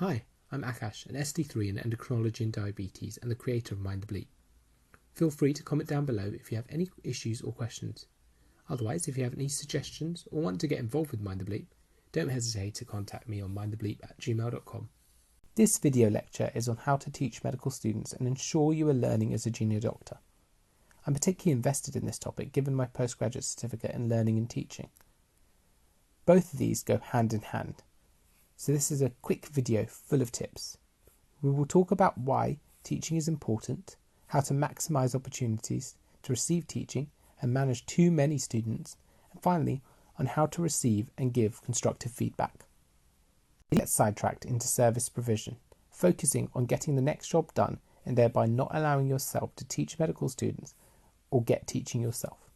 Hi, I'm Akash, an ST3 in endocrinology and diabetes and the creator of Mind the Bleep. Feel free to comment down below if you have any issues or questions. Otherwise, if you have any suggestions or want to get involved with Mind the Bleep, don't hesitate to contact me on mindthebleep@gmail.com. This video lecture is on how to teach medical students and ensure you are learning as a junior doctor. I'm particularly invested in this topic given my postgraduate certificate in learning and teaching. Both of these go hand in hand. So this is a quick video full of tips. We will talk about why teaching is important, how to maximise opportunities to receive teaching and manage too many students, and finally on how to receive and give constructive feedback. Let's sidetracked into service provision, focusing on getting the next job done and thereby not allowing yourself to teach medical students or get teaching yourself.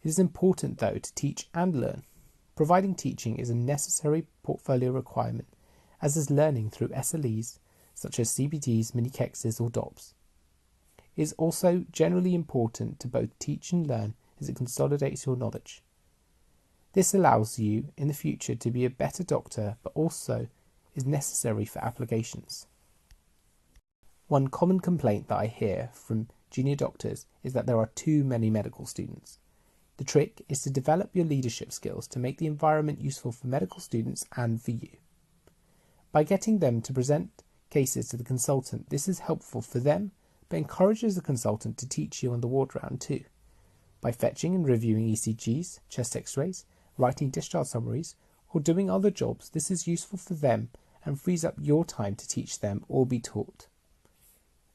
It is important though to teach and learn. Providing teaching is a necessary portfolio requirement, as is learning through SLEs such as CBTs, mini-KEXs or DOPs. It is also generally important to both teach and learn as it consolidates your knowledge. This allows you in the future to be a better doctor, but also is necessary for applications. One common complaint that I hear from junior doctors is that there are too many medical students. The trick is to develop your leadership skills to make the environment useful for medical students and for you. By getting them to present cases to the consultant, this is helpful for them, but encourages the consultant to teach you on the ward round too. By fetching and reviewing ECGs, chest x-rays, writing discharge summaries, or doing other jobs, this is useful for them and frees up your time to teach them or be taught.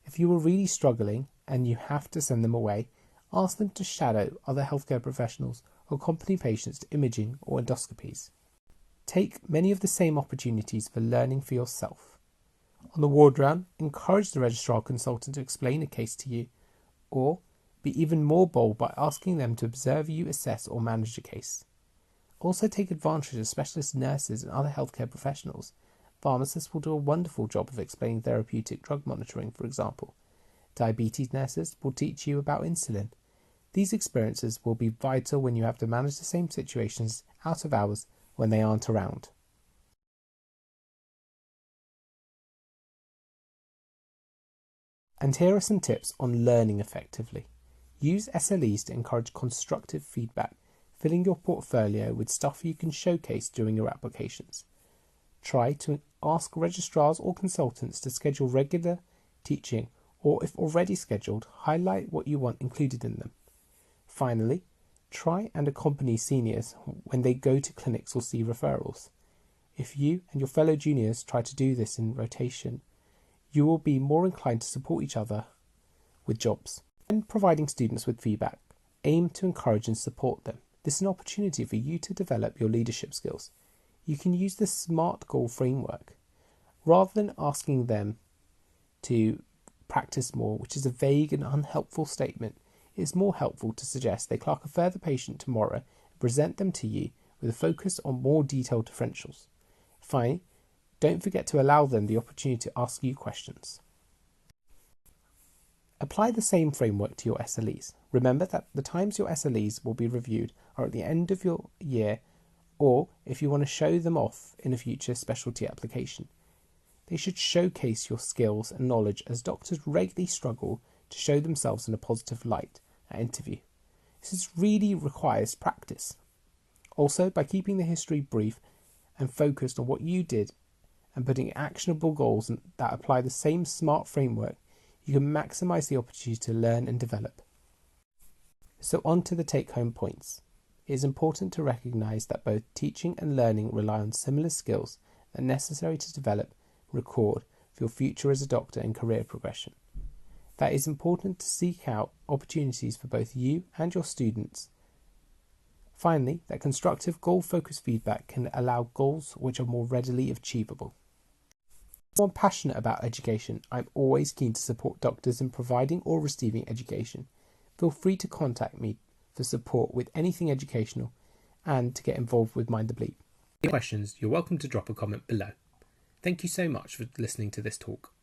If you are really struggling and you have to send them away, ask them to shadow other healthcare professionals or accompany patients to imaging or endoscopies. Take many of the same opportunities for learning for yourself. On the ward round, encourage the registrar consultant to explain a case to you, or be even more bold by asking them to observe you assess or manage a case. Also take advantage of specialist nurses and other healthcare professionals. Pharmacists will do a wonderful job of explaining therapeutic drug monitoring, for example. Diabetes nurses will teach you about insulin. These experiences will be vital when you have to manage the same situations out of hours when they aren't around. And here are some tips on learning effectively. Use SLEs to encourage constructive feedback, filling your portfolio with stuff you can showcase during your applications. Try to ask registrars or consultants to schedule regular teaching, or if already scheduled, highlight what you want included in them. Finally, try and accompany seniors when they go to clinics or see referrals. If you and your fellow juniors try to do this in rotation, you will be more inclined to support each other with jobs. When providing students with feedback, aim to encourage and support them. This is an opportunity for you to develop your leadership skills. You can use the SMART goal framework. Rather than asking them to practice more, which is a vague and unhelpful statement, it is more helpful to suggest they clerk a further patient tomorrow and present them to you with a focus on more detailed differentials. Finally, don't forget to allow them the opportunity to ask you questions. Apply the same framework to your SLEs. Remember that the times your SLEs will be reviewed are at the end of your year, or if you want to show them off in a future specialty application. They should showcase your skills and knowledge, as doctors regularly struggle to show themselves in a positive light at interview. This really requires practice. Also, by keeping the history brief and focused on what you did and putting actionable goals that apply the same SMART framework, you can maximise the opportunity to learn and develop. So on to the take-home points. It is important to recognise that both teaching and learning rely on similar skills that are necessary to develop and record for your future as a doctor and career progression. That it is important to seek out opportunities for both you and your students. Finally, that constructive goal-focused feedback can allow goals which are more readily achievable. If I'm passionate about education, I'm always keen to support doctors in providing or receiving education. Feel free to contact me for support with anything educational and to get involved with Mind the Bleep. Any questions, you're welcome to drop a comment below. Thank you so much for listening to this talk.